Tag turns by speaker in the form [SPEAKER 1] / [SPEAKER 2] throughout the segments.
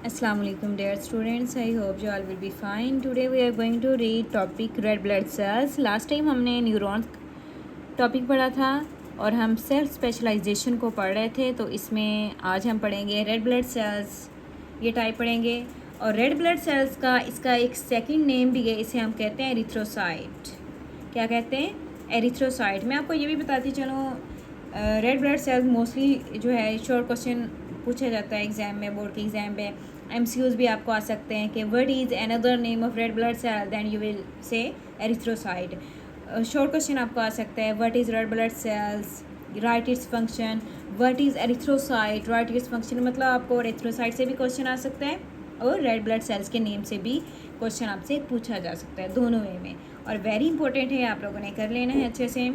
[SPEAKER 1] Assalamu alaikum dear students, I hope you all will be fine. Today we are going to read topic red blood cells. Last time हमने neurons topic पढ़ा था और हम self specialisation को पढ़ रहे थे, तो इसमें आज हम पढ़ेंगे रेड ब्लड सेल्स, ये टाइप पढ़ेंगे। और रेड ब्लड सेल्स का इसका एक सेकंड नेम भी है, इसे हम कहते हैं एरिथ्रोसाइट। क्या कहते हैं? एरिथ्रोसाइट। मैं आपको ये भी बताती चलूँ, रेड ब्लड सेल्स मोस्टली जो है शॉर्ट क्वेश्चन पूछा जाता है एग्ज़ाम में, बोर्ड के एग्ज़ाम पे एमसीक्यूज़ भी आपको आ सकते हैं कि what is another name of red blood cell, then you will say erythrocyte. Short question आपको आ सकता है what is red blood cells, right its function, what is erythrocyte, right its function. मतलब आपको एरिथ्रोसाइट से भी क्वेश्चन आ सकता है और रेड ब्लड सेल्स के नेम से भी क्वेश्चन आपसे पूछा जा सकता है, दोनों वे में। और वेरी इंपॉर्टेंट है, आप लोगों ने कर लेना है अच्छे से।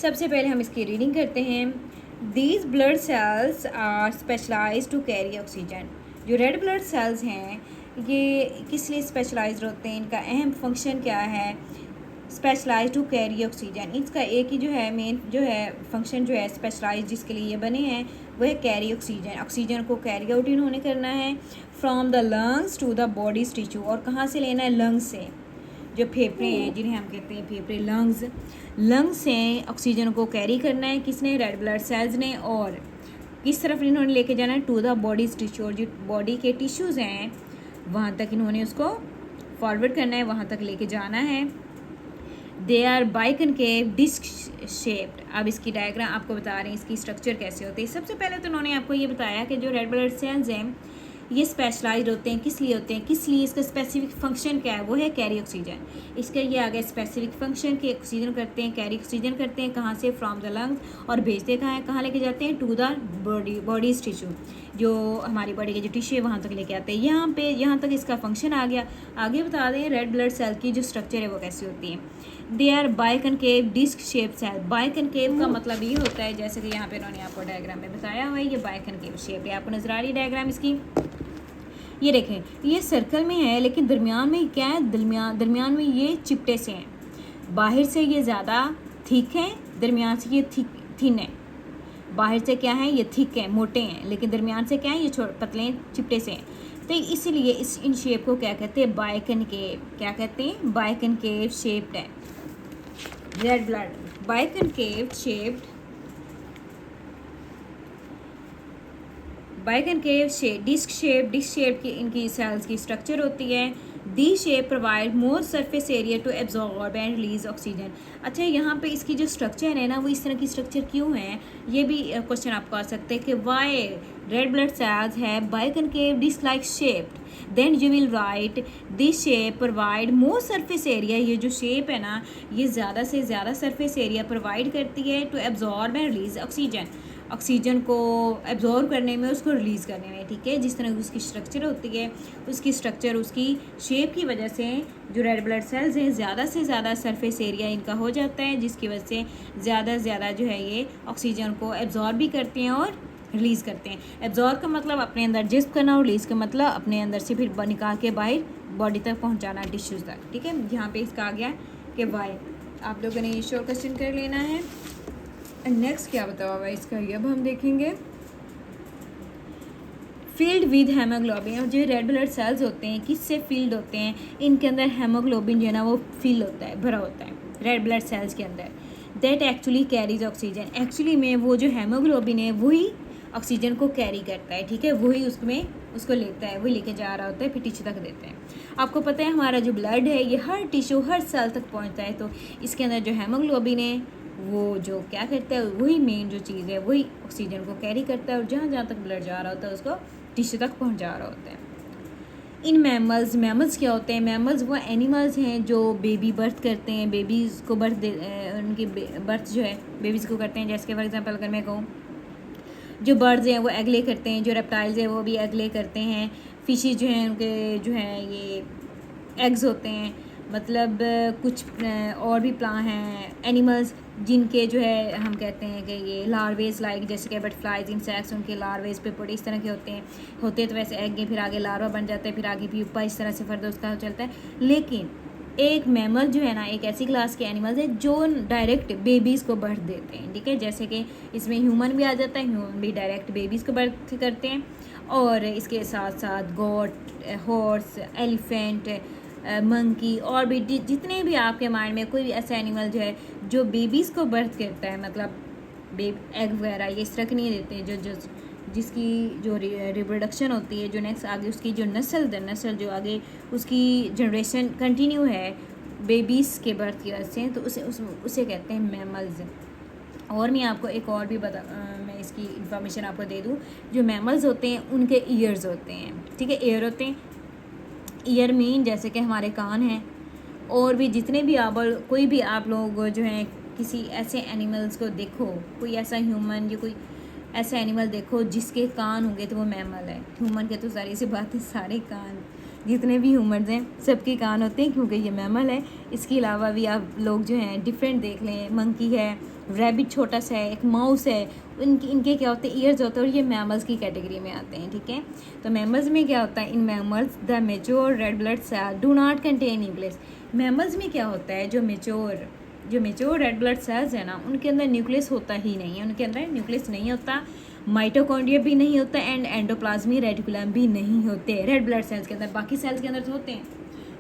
[SPEAKER 1] सबसे पहले हम इसकी रीडिंग करते हैं। These blood cells are specialise to carry oxygen. जो रेड ब्लड सेल्स हैं ये किस लिए स्पेशलाइज्ड होते हैं, इनका अहम फंक्शन क्या है? स्पेशलाइज टू कैरी ऑक्सीजन, इसका एक ही जो है मेन जो है फंक्शन जो है स्पेशलाइज जिसके लिए ये बने हैं वो है कैरी ऑक्सीजन। ऑक्सीजन को कैरी आउट इन्होंने करना है from the lungs to the body's tissue. और कहाँ से लेना है? लंग्स से। जो फेफड़े हैं जिन्हें हम कहते हैं फेफड़े, लंग्स से ऑक्सीजन को कैरी करना है किसने? रेड ब्लड सेल्स ने। और किस तरफ इन्होंने लेके जाना है? To the body's tissue. और जो बॉडी के टिश्यूज़ हैं वहाँ तक इन्होंने उसको फॉरवर्ड करना है, वहाँ तक लेके जाना है। They are biconcave disc shaped. अब इसकी डायग्राम आपको बता रहे हैं इसकी स्ट्रक्चर कैसे होती है। सबसे पहले तो उन्होंने आपको ये बताया कि जो रेड ब्लड सेल्स हैं ये स्पेशलाइज्ड होते हैं। किस लिए होते हैं? किस लिए? इसका स्पेसिफिक फंक्शन क्या है? वो है कैरी ऑक्सीजन। इसका ये आ गया स्पेसिफिक फंक्शन कि ऑक्सीजन करते हैं, कैरी ऑक्सीजन करते हैं। कहाँ से? From the lungs. और भेजते कहाँ है? कहाँ लेके जाते हैं? To the body's tissue. जो हमारी बॉडी के जो टिश्यू है वहाँ तक लेके आते हैं। यहाँ तक इसका फंक्शन आ गया। आगे बता दें रेड ब्लड सेल की जो स्ट्रक्चर है वो कैसी होती है। They are biconcave disc shape cell. Biconcave का मतलब ये होता है, जैसे कि यहाँ पे उन्होंने आपको डायग्राम में बताया हुआ है, ये बाइकनकेव शेप है। आपको नजर आ रही है डायग्राम इसकी? ये देखें, ये सर्कल में है लेकिन दरमियान में क्या है? दरमियान में ये चिपटे से हैं। बाहर से ये ज़्यादा थिक हैं, दरमियान से ये थिन है। बाहर से क्या है? ये थिक है, मोटे हैं, लेकिन दरमियान से क्या है? ये पतले चिपटे से हैं। तो इसीलिए इन शेप को क्या कहते हैं? बाइकनकेव। क्या कहते हैं? बाइकनकेव शेप्ड है red blood. Biconcave shaped, biconcave shape, disc shape की इनकी सेल्स की स्ट्रक्चर होती है। The shape provide more surface area to absorb and release oxygen. अच्छा, यहाँ पे इसकी जो स्ट्रक्चर है ना वो इस तरह की स्ट्रक्चर क्यों है? ये भी क्वेश्चन आपको आ सकते हैं कि वाई रेड ब्लड सेल्स है biconcave disc like shaped, then you will write this shape provide more surface area. ये जो शेप है ना ये ज़्यादा से ज़्यादा सरफेस एरिया प्रोवाइड करती है to absorb and release oxygen, oxygen को एब्जॉर्ब करने में, उसको रिलीज़ करने में। ठीक है, जिस तरह उसकी स्ट्रक्चर होती है उसकी स्ट्रक्चर उसकी शेप की वजह से जो रेड ब्लड सेल्स हैं ज़्यादा से ज़्यादा सरफेस एरिया इनका हो जाता है, जिसकी वजह से ज़्यादा से ज़्यादा जो है ये ऑक्सीजन को एब्जॉर्ब भी करते हैं और रिलीज़ करते हैं। एब्जॉर्ब का मतलब अपने अंदर जज्ब करना और रिलीज़ का मतलब अपने अंदर से फिर निकाल के बाहर बॉडी तक पहुँचाना, टिश्यूज़ तक। ठीक है, यहाँ पे इसका आ गया कि वाई। आप लोगों ने ये शो क्वेश्चन कर लेना है। नेक्स्ट क्या बताया हुआ है इसका, ये अब हम देखेंगे। Field with haemoglobin. और जो रेड ब्लड सेल्स होते हैं किससे फील्ड होते हैं? इनके अंदर हेमोग्लोबिन जो है ना वो फील होता है, भरा होता है रेड ब्लड सेल्स के अंदर। That actually carries oxygen. Actually में वो जो हेमोग्लोबिन है वही ऑक्सीजन को कैरी करता है। ठीक है, वही उसको लेता है, वही लेके जा रहा होता है, फिर टिश्यू तक देता है। आपको पता है हमारा जो ब्लड है ये हर टिश्यू हर सेल तक पहुंचता है, तो इसके अंदर जो हेमोग्लोबिन है वो जो क्या करता है, वही मेन जो चीज़ है वही ऑक्सीजन को कैरी करता है और जहाँ जहाँ तक ब्लड जा रहा होता है उसको टिश्यू तक पहुँचा रहा होता है। इन मैमल्स क्या होते हैं? मैमल्स वो एनिमल्स हैं जो बेबी बर्थ करते हैं, बेबीज़ को उनकी बर्थ जो है बेबीज़ को करते हैं। जैसे कि फॉर एग्जांपल अगर मैं कहूँ जो बर्ड्स हैं वो एग ले करते हैं, जो रेप्टाइल्स हैं वो भी एग ले करते हैं, फिशेज जो हैं उनके जो हैं ये एग्स होते हैं। मतलब कुछ और भी प्लांट हैं, एनिमल्स जिनके जो है हम कहते हैं कि ये लार्वेज लाइक, जैसे कि बटरफ्लाइज, इंसेक्ट्स, उनके लार्वेज पे पड़े इस तरह के होते हैं तो वैसे एग हैं, फिर आगे लार्वा बन जाता है, फिर आगे प्यूपा, इस तरह से फर्दर उसका चलता है। लेकिन एक मैमल जो है ना एक ऐसी क्लास के एनिमल्स है जो डायरेक्ट बेबीज़ को बर्थ देते हैं। ठीक है, जैसे कि इसमें ह्यूमन भी आ जाता है, ह्यूमन भी डायरेक्ट बेबीज़ को बर्थ करते हैं। और इसके साथ साथ गोट, हॉर्स, एलिफेंट, मंकी और भी जितने भी आपके माइंड में कोई भी ऐसा एनिमल जो है जो बेबीज़ को बर्थ करता है, मतलब एग वगैरह ये इस तरह के नहीं देते हैं, जो जिसकी जो रिप्रोडक्शन होती है, जो नेक्स्ट आगे उसकी जो नस्ल जो आगे उसकी जनरेशन कंटिन्यू है बेबीज़ के बर्थ की वजह से, तो उसे कहते हैं मैमल्स। और मैं आपको एक और भी मैं इसकी इंफॉर्मेशन आपको दे दूँ। जो मैमल्स होते हैं उनके ईयर्स होते हैं, ठीक है, ईयर होते हैं। ईयर मीन जैसे कि हमारे कान हैं। और भी जितने भी कोई भी आप लोग जो हैं किसी ऐसे एनिमल्स को देखो, कोई ऐसा ह्यूमन या कोई ऐसा एनिमल देखो जिसके कान होंगे तो वो मैमल है। ह्यूमन के तो सारी सी बात है, सारे कान जितने भी ह्यूमन्स हैं सबके कान होते हैं क्योंकि ये मैमल है। इसके अलावा भी आप लोग जो हैं डिफरेंट देख लें, मंकी है, रैबिट छोटा सा है, एक माउस है, इनके क्या होते हैं, ईयर्स होते हैं और ये मैमल्स की कैटेगरी में आते हैं, ठीक है। तो मैमल्स में क्या होता है, in mammals the mature red blood cell do not contain nucleus. Mammals में क्या होता है, जो मेच्योर रेड ब्लड सेल्स है ना, उनके अंदर न्यूक्लियस होता ही नहीं है, उनके अंदर न्यूक्लियस नहीं होता, माइटोकॉन्ड्रिया भी नहीं होता एंड एंडोप्लाज्मी रेटिकुलम भी नहीं होते रेड ब्लड सेल्स के अंदर। बाकी सेल्स के अंदर तो होते हैं,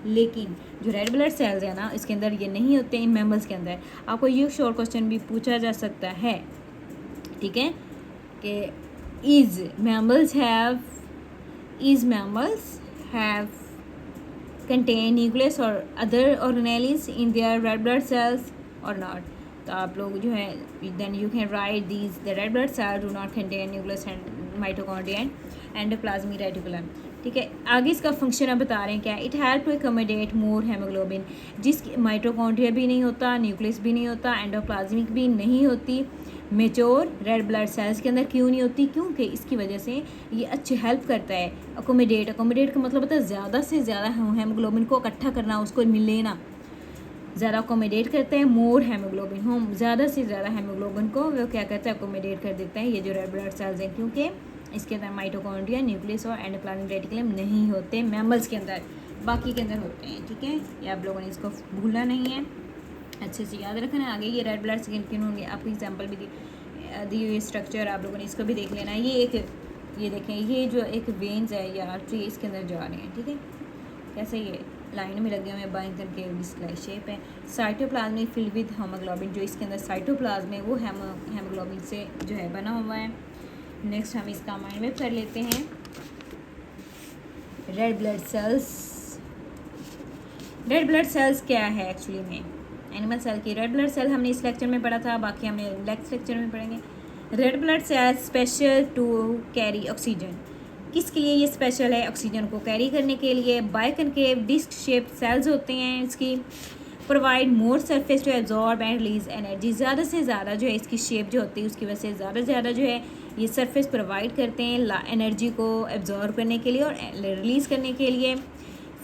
[SPEAKER 1] लेकिन जो रेड ब्लड सेल्स है ना इसके अंदर ये नहीं होते इन मैमल्स के अंदर। आपको ये शॉर्ट क्वेश्चन भी पूछा जा सकता है, ठीक है, कि is mammals have contain nucleus or other organelles in their red blood cells or not। तो आप लोग जो है then you can write these the red blood cells do not contain nucleus and mitochondria and endoplasmic reticulum, ठीक है। आगे इसका function अब बता रहे हैं क्या, it help to accommodate more haemoglobin, जिसकी माइटोकॉन्ड्रिया भी नहीं होता, न्यूक्लियस भी नहीं होता, एंडोप्लाज्मिक भी नहीं होती मेच्योर रेड ब्लड सेल्स के अंदर। क्यों नहीं होती, क्योंकि इसकी वजह से ये अच्छी हेल्प करता है अकोमोडेट का मतलब होता है ज़्यादा से ज़्यादा हेमोग्लोबिन को इकट्ठा करना, उसको लेना, ज़्यादा अकोमोडेट करते हैं मोर हेमोग्लोबिन, हम ज़्यादा से ज़्यादा हेमोग्लोबिन को वो क्या करता है, अकोमोडेट कर देता है ये जो रेड ब्लड सेल्स हैं, क्योंकि इसके अंदर माइटोकॉन्ड्रिया, न्यूक्लियस और एंडोप्लाज्मिक रेटिकुलम नहीं होते मैमल्स के अंदर, बाकी के अंदर होते हैं, ठीक है। ये आप लोगों ने इसको भूलना नहीं है, अच्छे से याद रखना है। आगे ये रेड ब्लड सेल किन होंगे, आपको एग्जांपल भी दी हुई स्ट्रक्चर आप लोगों ने इसको भी देख लेना है। ये देखें, ये जो एक वेन्स है या आर्टरी इसके अंदर जा रहे हैं, ठीक है, कैसे ये लाइन में लगे हुए हैं बाइंड करके डिस्प्ले शेप है। साइटोप्लाज्म फिल्ड विद हेमोग्लोबिन, जो इसके अंदर साइटोप्लाज्म है वो हेमोग्लोबिन से जो है बना हुआ है। नेक्स्ट हम इसका माइंड मैप कर लेते हैं। रेड ब्लड सेल्स क्या है एक्चुअली में, एनिमल सेल की। रेड ब्लड सेल हमने इस लेक्चर में पढ़ा था, बाकी हमने नेक्स्ट लेक्चर में पढ़ेंगे। Red blood cell special to carry oxygen, किसके लिए ये स्पेशल है, ऑक्सीजन को कैरी करने के लिए। बाइकनकेव डिस्क शेप सेल्स होते हैं इसकी, provide more surface to absorb and release energy, ज़्यादा से ज़्यादा जो है इसकी शेप जो होती है उसकी वजह से ज़्यादा से ज़्यादा जो है ये सरफेस प्रोवाइड करते हैं एनर्जी को एब्जॉर्ब करने के लिए और रिलीज़ करने के लिए।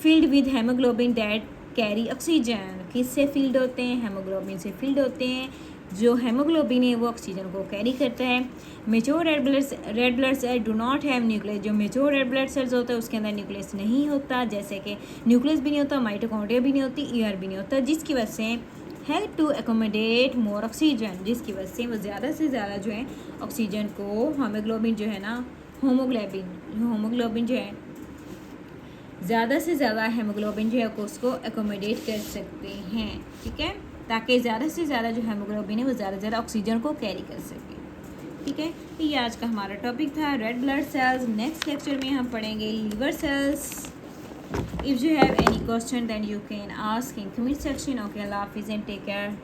[SPEAKER 1] Field with haemoglobin that carry oxygen, किससे फील्ड होते हैं, हेमोग्लोबिन से फील्ड होते हैं, जो हेमोग्लोबिन है वो ऑक्सीजन को कैरी करता है। Mature red blood cell do not have nucleus, जो मेच्योर रेड ब्लड सेल्स होता है उसके अंदर न्यूक्लियस नहीं होता, जैसे कि न्यूक्लियस भी नहीं होता, माइटोकॉन्ड्रिया भी नहीं होती, ईयर भी नहीं होता, जिसकी वजह से help to accommodate more oxygen, जिसकी वजह से वो ज़्यादा से ज़्यादा जो है ऑक्सीजन को हेमोग्लोबिन जो है ना होमोग्लोबिन जो है ज़्यादा से ज़्यादा हेमोग्लोबिन जो है उसको एकोमोडेट कर सकते हैं, ठीक है, ताकि ज़्यादा से ज़्यादा जो हेमोग्लोबिन है वो ज़्यादा से ज़्यादा ऑक्सीजन को कैरी कर सके, ठीक है। तो ये आज का हमारा टॉपिक था red blood cells. Next lecture में हम पढ़ेंगे liver cells. If you have any question then you can ask in comment section. Okay, अल्लाह हाफिज़ एंड टेक केयर।